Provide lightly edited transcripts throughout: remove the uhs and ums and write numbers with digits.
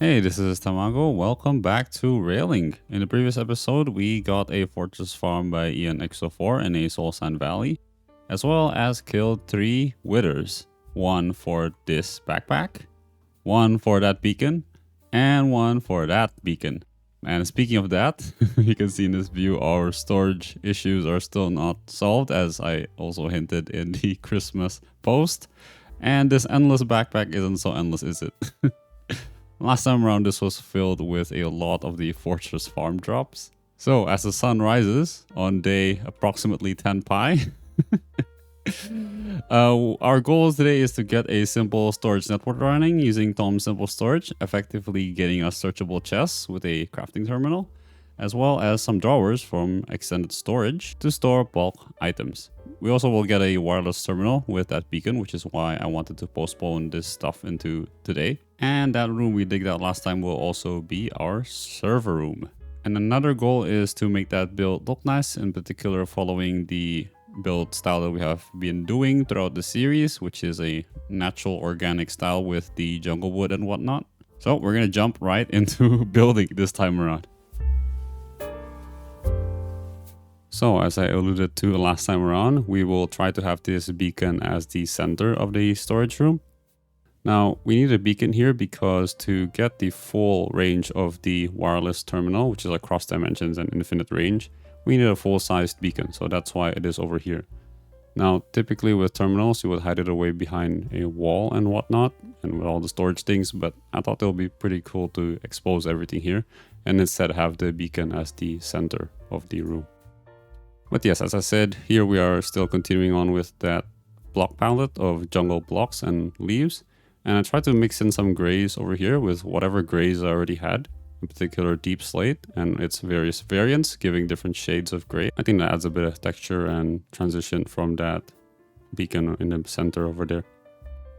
Hey, this is Tamago. Welcome back to Railing. In the previous episode, we got a fortress farm by Ian X04 in a Soul Sand Valley, as well as killed 3 withers. 1 for this backpack, 1 for that beacon, and 1 for that beacon. And speaking of that, you can see in this view our storage issues are still not solved, as I also hinted in the Christmas post. And this endless backpack isn't so endless, is it? Last time around, this was filled with a lot of the fortress farm drops. So as the sun rises on day approximately 10 pi, our goal today is to get a simple storage network running using Tom's Simple Storage, effectively getting us searchable chests with a crafting terminal, as well as some drawers from extended storage to store bulk items. We also will get a wireless terminal with that beacon, which is why I wanted to postpone this stuff into today. And that room we digged out last time will also be our server room. And another goal is to make that build look nice, in particular following the build style that we have been doing throughout the series, which is a natural organic style with the jungle wood and whatnot. So we're going to jump right into building this time around. So as I alluded to last time around, we will try to have this beacon as the center of the storage room. Now we need a beacon here because to get the full range of the wireless terminal, which is across dimensions and infinite range, we need a full-sized beacon. So that's why it is over here. Now typically with terminals, you would hide it away behind a wall and whatnot and with all the storage things, but I thought it would be pretty cool to expose everything here and instead have the beacon as the center of the room. But yes, as I said, here we are still continuing on with that block palette of jungle blocks and leaves. And I tried to mix in some grays over here with whatever grays I already had, in particular deep slate and its various variants, giving different shades of gray. I think that adds a bit of texture and transition from that beacon in the center over there.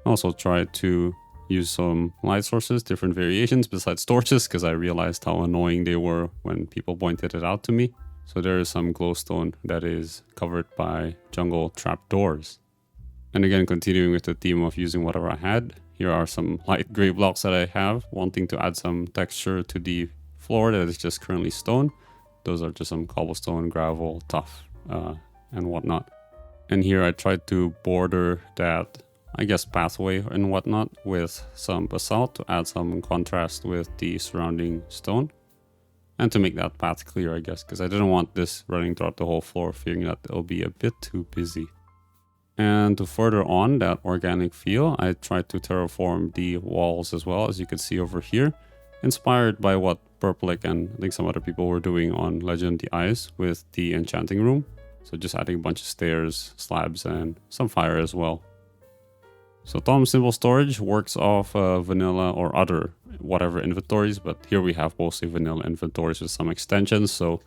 I also tried to use some light sources, different variations besides torches, because I realized how annoying they were when people pointed it out to me. So there is some glowstone that is covered by jungle trapdoors. And again, continuing with the theme of using whatever I had, here are some light gray blocks that I have, wanting to add some texture to the floor that is just currently stone. Those are just some cobblestone, gravel, tuff, and whatnot. And here I tried to border that, I guess, pathway and whatnot with some basalt to add some contrast with the surrounding stone. And to make that path clear, I guess, because I didn't want this running throughout the whole floor, fearing that it'll be a bit too busy. And to further on that organic feel, I tried to terraform the walls as well, as you can see over here, inspired by what Purplic and I think some other people were doing on Legend of the Ice with the enchanting room. So just adding a bunch of stairs, slabs, and some fire as well. So Tom's Simple Storage works off vanilla or other whatever inventories, but here we have mostly vanilla inventories with some extensions. So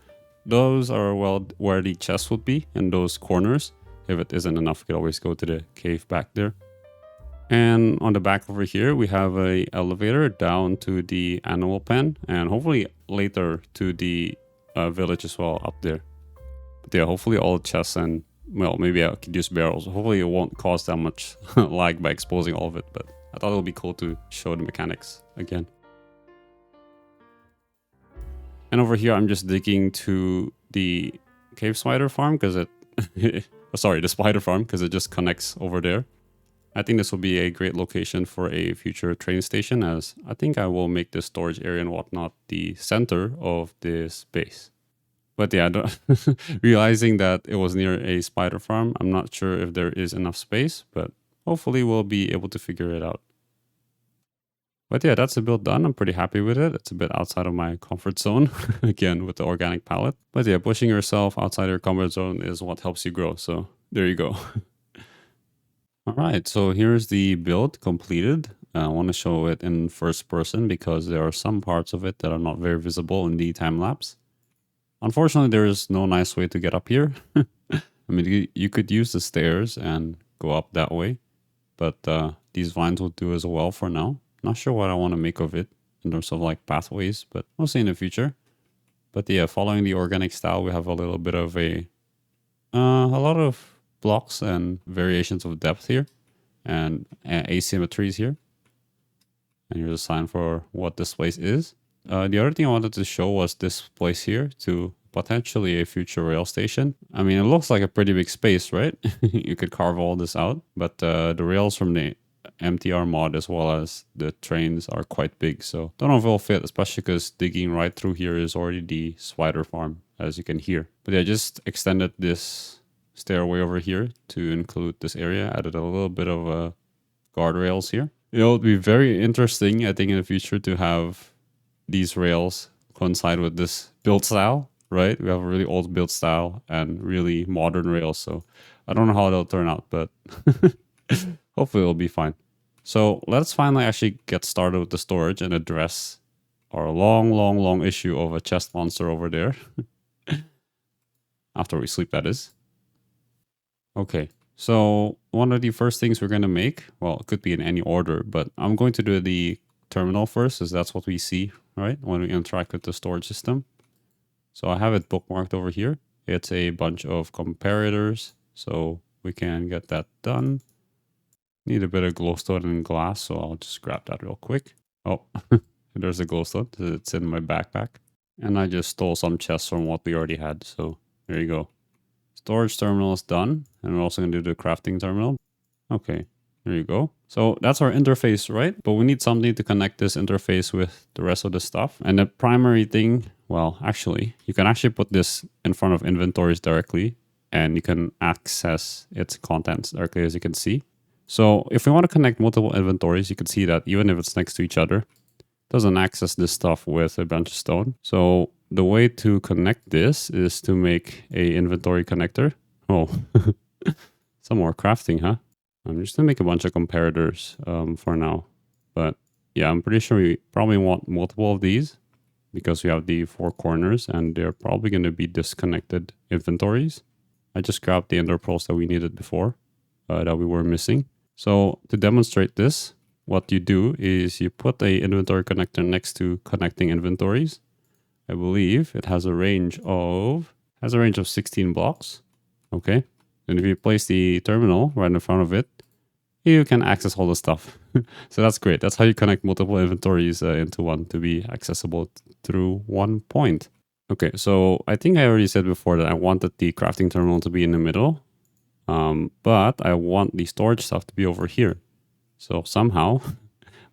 those are well where the chest would be in those corners. If it isn't enough, you could always go to the cave back there. And on the back over here, we have a elevator down to the animal pen and hopefully later to the village as well up there. But yeah, hopefully all chests and, well, maybe I could use barrels. Hopefully it won't cause that much lag by exposing all of it, but I thought it would be cool to show the mechanics again. And over here, I'm just digging to the cave spider farm because it... sorry, the spider farm, because it just connects over there. I think this will be a great location for a future train station, as I think I will make this storage area and whatnot the center of this base. But yeah, realizing that it was near a spider farm, I'm not sure if there is enough space, but hopefully we'll be able to figure it out. But yeah, that's the build done. I'm pretty happy with it. It's a bit outside of my comfort zone, again, with the organic palette. But yeah, pushing yourself outside your comfort zone is what helps you grow. So there you go. All right, so here's the build completed. I want to show it in first person because there are some parts of it that are not very visible in the time lapse. Unfortunately, there is no nice way to get up here. I mean, you could use the stairs and go up that way, but these vines will do as well for now. Not sure what I want to make of it in terms of like pathways, but we'll see in the future. But yeah, following the organic style, we have a little bit of a lot of blocks and variations of depth here and asymmetries here. And here's a sign for what this place is. The other thing I wanted to show was this place here to potentially a future rail station. I mean, it looks like a pretty big space, right? You could carve all this out, but the rails from the MTR mod as well as the trains are quite big. So don't know if it'll fit, especially because digging right through here is already the spider farm, as you can hear. But yeah, just extended this stairway over here to include this area, added a little bit of guardrails here. It'll be very interesting, I think, in the future to have these rails coincide with this build style, right? We have a really old build style and really modern rails. So I don't know how it'll turn out, but hopefully it'll be fine. So let's finally actually get started with the storage and address our long issue of a chest monster over there. After we sleep, that is. Okay, so one of the first things we're going to make, well, it could be in any order, but I'm going to do the terminal first, as that's what we see, right, when we interact with the storage system. So I have it bookmarked over here. It's a bunch of comparators, so we can get that done. Need a bit of glowstone and glass, so I'll just grab that real quick. Oh, there's a glowstone. It's in my backpack. And I just stole some chests from what we already had, so there you go. Storage terminal is done, and we're also going to do the crafting terminal. Okay, there you go. So that's our interface, right? But we need something to connect this interface with the rest of the stuff. And the primary thing, well, actually, you can actually put this in front of inventories directly, and you can access its contents directly, as you can see. So if we want to connect multiple inventories, you can see that even if it's next to each other, it doesn't access this stuff with a bunch of stone. So the way to connect this is to make a inventory connector. Oh, some more crafting, huh? I'm just gonna make a bunch of comparators for now. But yeah, I'm pretty sure we probably want multiple of these because we have the four corners and they're probably gonna be disconnected inventories. I just grabbed the ender pearls that we needed before that we were missing. So to demonstrate this, what you do is you put a inventory connector next to connecting inventories. I believe it has a range of 16 blocks. Okay. And if you place the terminal right in front of it, you can access all the stuff. So that's great. That's how you connect multiple inventories into one to be accessible through one point. Okay, so I think I already said before that I wanted the crafting terminal to be in the middle, but I want the storage stuff to be over here. So somehow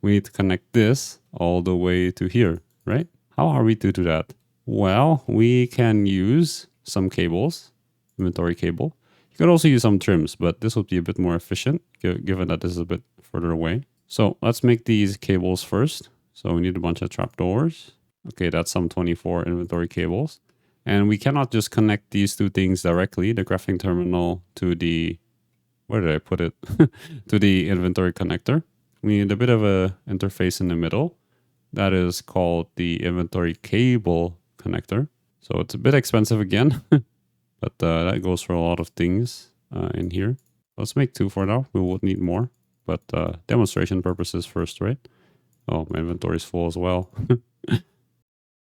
we need to connect this all the way to here, right? How are we to do that? Well, we can use some cables, inventory cable. You could also use some trims, but this would be a bit more efficient given that this is a bit further away. So let's make these cables first. So we need a bunch of trapdoors. Okay, that's some 24 inventory cables. And we cannot just connect these two things directly, the crafting terminal to the, where did I put it? To the inventory connector. We need a bit of a interface in the middle. That is called the inventory cable connector. So it's a bit expensive again, but that goes for a lot of things in here. Let's make two for now. We would need more, but demonstration purposes first, right? Oh, my inventory is full as well.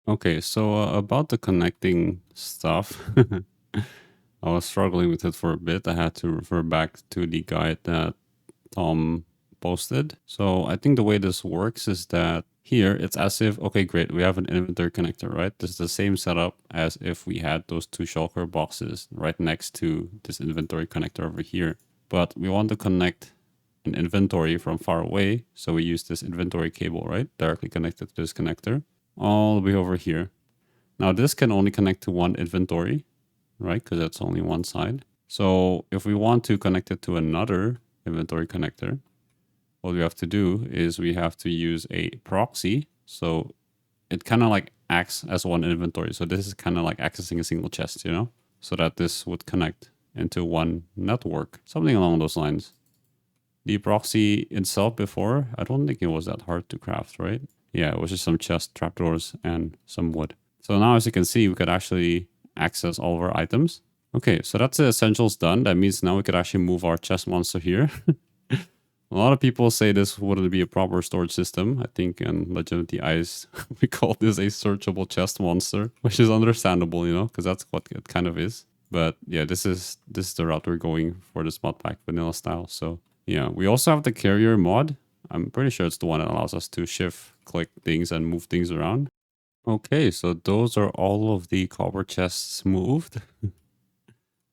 Okay, so about the connecting stuff, I was struggling with it for a bit. I had to refer back to the guide that Tom posted. So I think the way this works is that here it's as if, okay, great, we have an inventory connector, right? This is the same setup as if we had those two shulker boxes right next to this inventory connector over here. But we want to connect an inventory from far away. So we use this inventory cable, right? Directly connected to this connector all the way over here. Now this can only connect to one inventory, right? Because that's only one side. So if we want to connect it to another inventory connector, what we have to do is we have to use a proxy. So it kind of like acts as one inventory. So this is kind of like accessing a single chest, you know, so that this would connect into one network, something along those lines. The proxy itself before, I don't think it was that hard to craft, right? Yeah, it was just some chest, trapdoors, and some wood. So now as you can see, we could actually access all of our items. Okay, so that's the essentials done. That means now we could actually move our chest monster here. A lot of people say this wouldn't be a proper storage system. I think in Legend of the Ice, we call this a searchable chest monster, which is understandable, you know, because that's what it kind of is. But yeah, this is the route we're going for this mod pack, vanilla style. So yeah, we also have the carrier mod. I'm pretty sure it's the one that allows us to shift, click things and move things around. Okay, so those are all of the copper chests moved.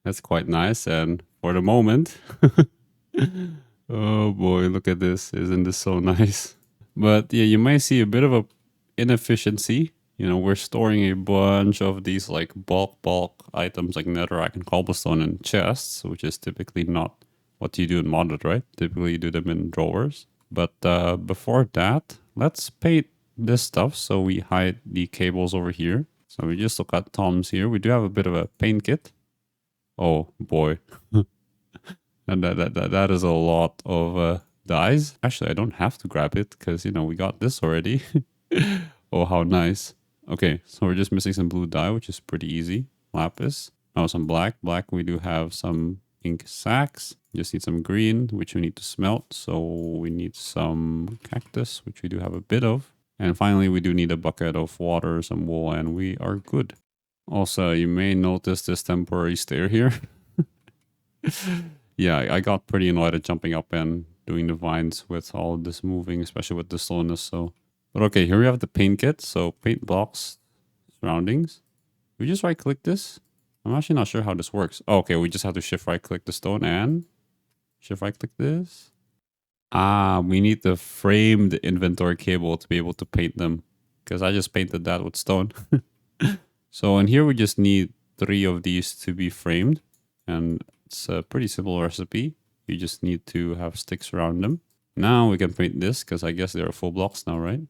That's quite nice. And for the moment, oh boy, look at this. Isn't this so nice? But yeah, you might see a bit of a inefficiency. You know, we're storing a bunch of these like bulk items like netherrack and cobblestone in chests, which is typically not what you do in modded, right? Typically you do them in drawers. But before that, let's paint this stuff so we hide the cables over here. So we just look at Tom's here. We do have a bit of a paint kit. Oh boy. And that is a lot of dyes. Actually, I don't have to grab it because, you know, we got this already. Oh, how nice. Okay, so we're just missing some blue dye, which is pretty easy. Lapis. Oh, some black. Black, we do have some ink sacks. Just need some green, which we need to smelt. So we need some cactus, which we do have a bit of. And finally, we do need a bucket of water, some wool, and we are good. Also, you may notice this temporary stair here. Yeah, I got pretty annoyed at jumping up and doing the vines with all of this moving, especially with the slowness. So, but okay, here we have the paint kit. So paint blocks, surroundings. We just right click this. I'm actually not sure how this works. Oh, okay, we just have to shift right click the stone and shift right click this. Ah, we need the framed inventory cable to be able to paint them because I just painted that with stone. So in here, we just need 3 of these to be framed, and it's a pretty simple recipe. You just need to have sticks around them. Now we can paint this because I guess they're full blocks now, right?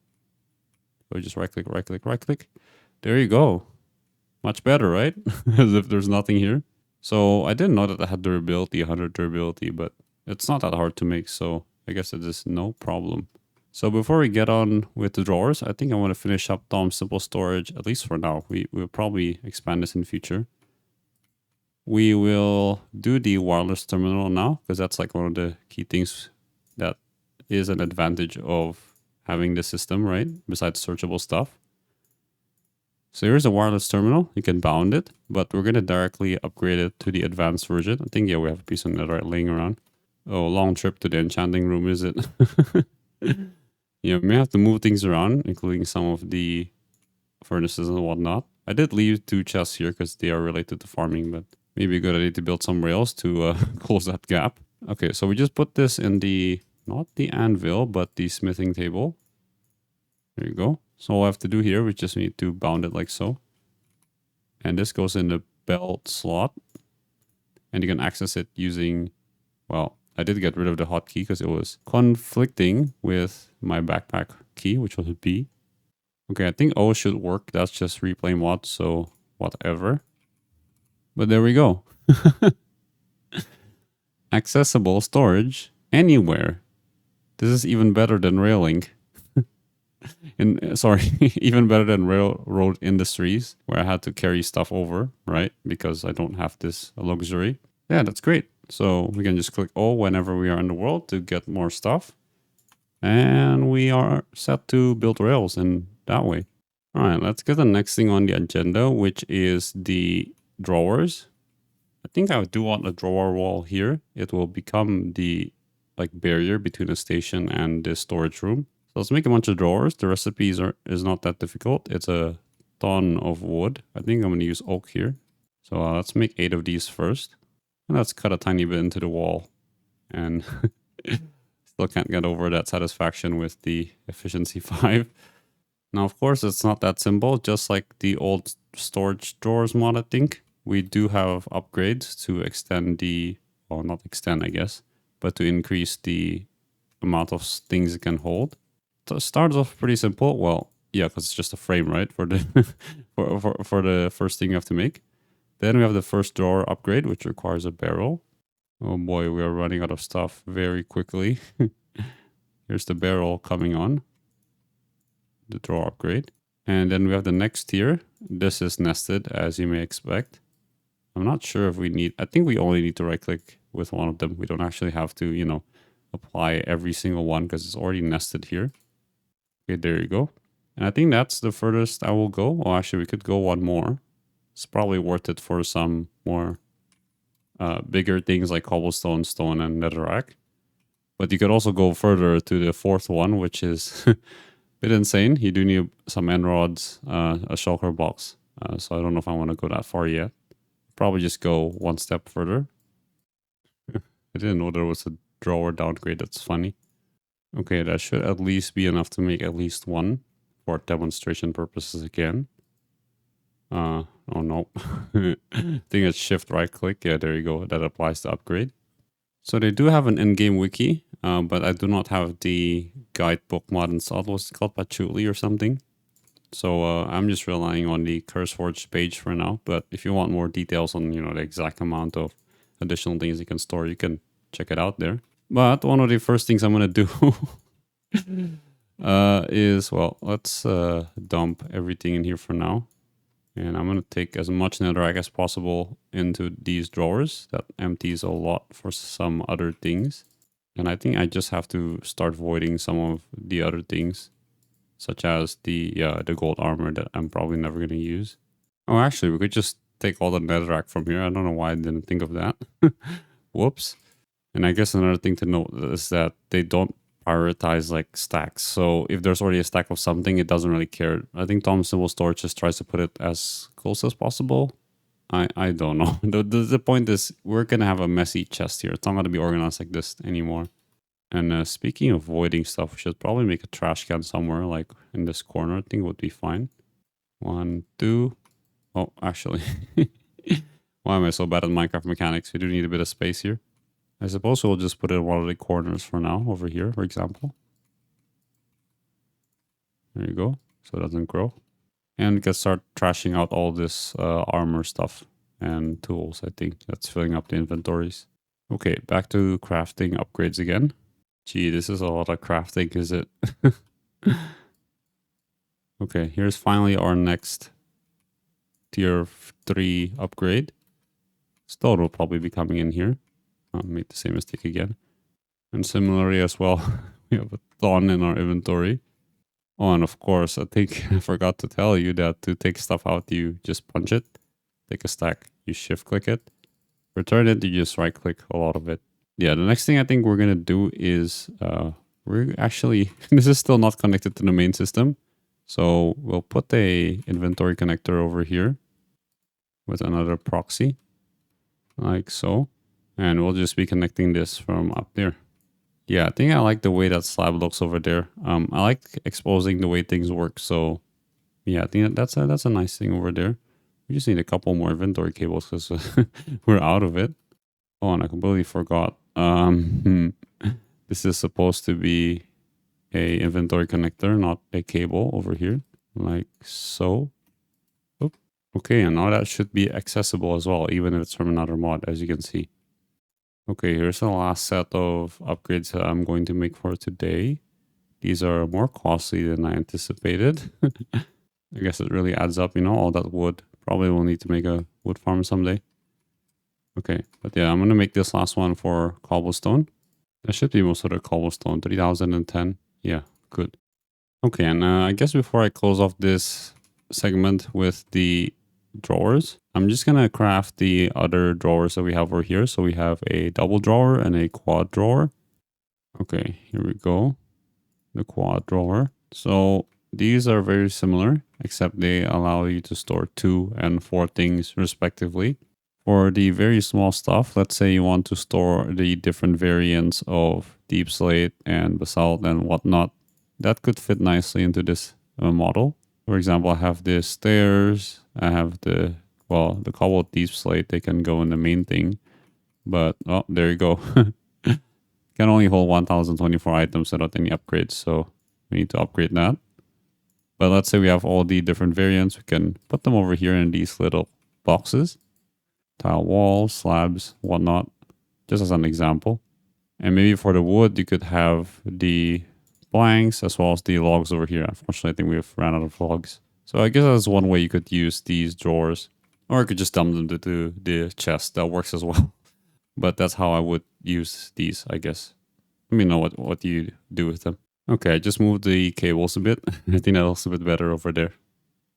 So just right click, right click, right click. There you go. Much better, right? As if there's nothing here. So I didn't know that I had durability, 100 durability, but it's not that hard to make. So I guess it is no problem. So before we get on with the drawers, I think I want to finish up Tom's simple storage, at least for now. We'll probably expand this in the future. We will do the wireless terminal now, because that's like one of the key things that is an advantage of having this system, right? Besides searchable stuff. So here's a wireless terminal. You can bound it, but we're going to directly upgrade it to the advanced version. I think, yeah, we have a piece of netherite laying around. Oh, long trip to the enchanting room, is it? Yeah, we may have to move things around, including some of the furnaces and whatnot. I did leave 2 chests here because they are related to farming, but maybe a good idea to build some rails to close that gap. Okay, so we just put this in the, not the anvil, but the smithing table. There you go. So all I have to do here, we just need to bound it like so. And this goes in the belt slot. And you can access it using, well, I did get rid of the hotkey because it was conflicting with my backpack key, which was B. Okay, I think O should work. That's just replay mod, so whatever. But there we go. Accessible storage anywhere. This is even better than railing. Even better than railroad industries where I had to carry stuff over, right? Because I don't have this luxury. Yeah, that's great. So we can just click O whenever we are in the world to get more stuff. And we are set to build rails in that way. All right, let's get the next thing on the agenda, which is the drawers. I think I do want a drawer wall here. It will become the like barrier between the station and the storage room. So let's make a bunch of drawers. The recipes is not that difficult. It's a ton of wood. I think I'm going to use oak here. So let's make 8 of these first. And let's cut a tiny bit into the wall. And still can't get over that satisfaction with the efficiency 5. Now, of course, it's not that simple. Just like the old storage drawers mod, I think. We do have upgrades to extend the, well, not extend, I guess, but to increase the amount of things it can hold. So it starts off pretty simple. Well, yeah, because it's just a frame, right? For the for the first thing you have to make. Then we have the first drawer upgrade, which requires a barrel. Oh boy, we are running out of stuff very quickly. Here's the barrel coming on. The drawer upgrade. And then we have the next tier. This is nested, as you may expect. I'm not sure if we need, I think we only need to right click with one of them. We don't actually have to, you know, apply every single one because it's already nested here. Okay, there you go. And I think that's the furthest I will go. Oh, actually, we could go one more. It's probably worth it for some more bigger things like cobblestone, stone, and netherrack. But you could also go further to the fourth one, which is a bit insane. You do need some end rods, a shulker box. So I don't know if I want to go that far yet. Probably just go one step further. I didn't know there was a drawer downgrade. That's funny. Okay, that should at least be enough to make at least one for demonstration purposes again. Oh no. I think it's shift right click. Yeah, there you go. That applies to upgrade. So they do have an in-game wiki, but I do not have the guidebook mod installed. What's it called? Patchouli or something. So I'm just relying on the CurseForge page for now. But if you want more details on, you know, the exact amount of additional things you can store, you can check it out there. But one of the first things I'm going to do is, well, let's dump everything in here for now. And I'm going to take as much netherrack as possible into these drawers. That empties a lot for some other things. And I think I just have to start voiding some of the other things, such as the gold armor that I'm probably never going to use. Oh, actually, we could just take all the netherrack from here. I don't know why I didn't think of that. Whoops. And I guess another thing to note is that they don't prioritize like stacks. So if there's already a stack of something, it doesn't really care. I think Tom Symbol Storage just tries to put it as close as possible. I don't know. The point is we're going to have a messy chest here. It's not going to be organized like this anymore. And speaking of voiding stuff, we should probably make a trash can somewhere like in this corner. I think it would be fine. 1, 2. Oh, actually. Why am I so bad at Minecraft mechanics? We do need a bit of space here. I suppose we'll just put it in one of the corners for now, over here, for example. There you go, so it doesn't grow. And we can start trashing out all this armor stuff and tools, I think. That's filling up the inventories. Okay, back to crafting upgrades again. Gee, this is a lot of crafting, is it? Okay, here's finally our next tier 3 upgrade. Stone will probably be coming in here. I'll make the same mistake again. And similarly as well, we have a thorn in our inventory. Oh, and of course, I think I forgot to tell you that to take stuff out, you just punch it. Take a stack, you shift click it. Return it, you just right click a lot of it. Yeah, the next thing I think we're going to do is, we're actually, this is still not connected to the main system. So we'll put a inventory connector over here with another proxy, like so. And we'll just be connecting this from up there. Yeah, I think I like the way that slab looks over there. I like exposing the way things work. So yeah, I think that's a nice thing over there. We just need a couple more inventory cables because we're out of it. Oh, and I completely forgot. This is supposed to be a inventory connector, not a cable over here, like so. Oop. Okay, and now that should be accessible as well, even if it's from another mod, as you can see. Okay, here's the last set of upgrades that I'm going to make for today. These are more costly than I anticipated. I guess it really adds up, you know, all that wood. Probably will need to make a wood farm someday. Okay, but yeah, I'm going to make this last one for cobblestone. That should be most of the cobblestone, 3010. Yeah, good. Okay, and I guess before I close off this segment with the drawers, I'm just gonna craft the other drawers that we have over here. So we have a double drawer and a quad drawer. Okay, here we go. The quad drawer. So these are very similar, except they allow you to store 2 and 4 things respectively. For the very small stuff, let's say you want to store the different variants of deep slate and basalt and whatnot, that could fit nicely into this model. For example, I have the stairs, I have the cobbled deep slate, they can go in the main thing. But, oh, there you go. Can only hold 1024 items without any upgrades, so we need to upgrade that. But let's say we have all the different variants, we can put them over here in these little boxes. Tile walls, slabs, whatnot, just as an example. And maybe for the wood, you could have the planks as well as the logs over here. Unfortunately, I think we've ran out of logs. So I guess that's one way you could use these drawers. Or you could just dump them to the chest. That works as well. But that's how I would use these, I guess. Let me know what you do with them. Okay, I just moved the cables a bit. I think that looks a bit better over there.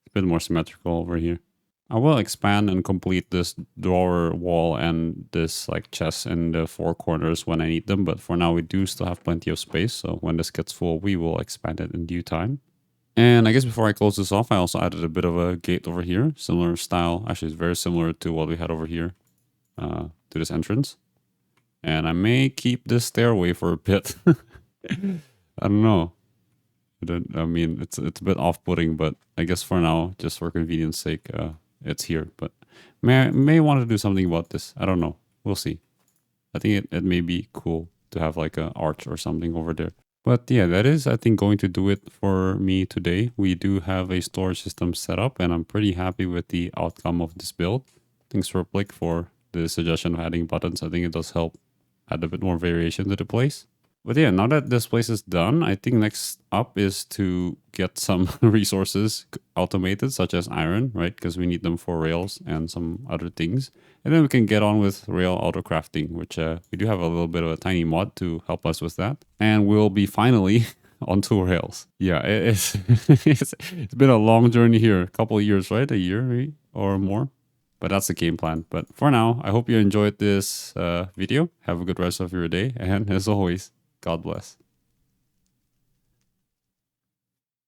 A bit more symmetrical over here. I will expand and complete this drawer wall and this like chest in the four corners when I need them. But for now, we do still have plenty of space. So when this gets full, we will expand it in due time. And I guess before I close this off, I also added a bit of a gate over here. Similar style. Actually, it's very similar to what we had over here to this entrance. And I may keep this stairway for a bit. I don't know. I mean, it's a bit off-putting, but I guess for now, just for convenience sake, it's here. But may want to do something about this. I don't know. We'll see. I think it may be cool to have like an arch or something over there. But yeah, that is, I think, going to do it for me today. We do have a storage system set up, and I'm pretty happy with the outcome of this build. Thanks, Replic, for the suggestion of adding buttons. I think it does help add a bit more variation to the place. But yeah, now that this place is done, I think next up is to get some resources automated, such as iron, right? Because we need them for rails and some other things. And then we can get on with rail auto crafting, which we do have a little bit of a tiny mod to help us with that. And we'll be finally onto rails. Yeah, it's been a long journey here, a couple of years, right? A year maybe, or more. But that's the game plan. But for now, I hope you enjoyed this video. Have a good rest of your day. And as always, God bless.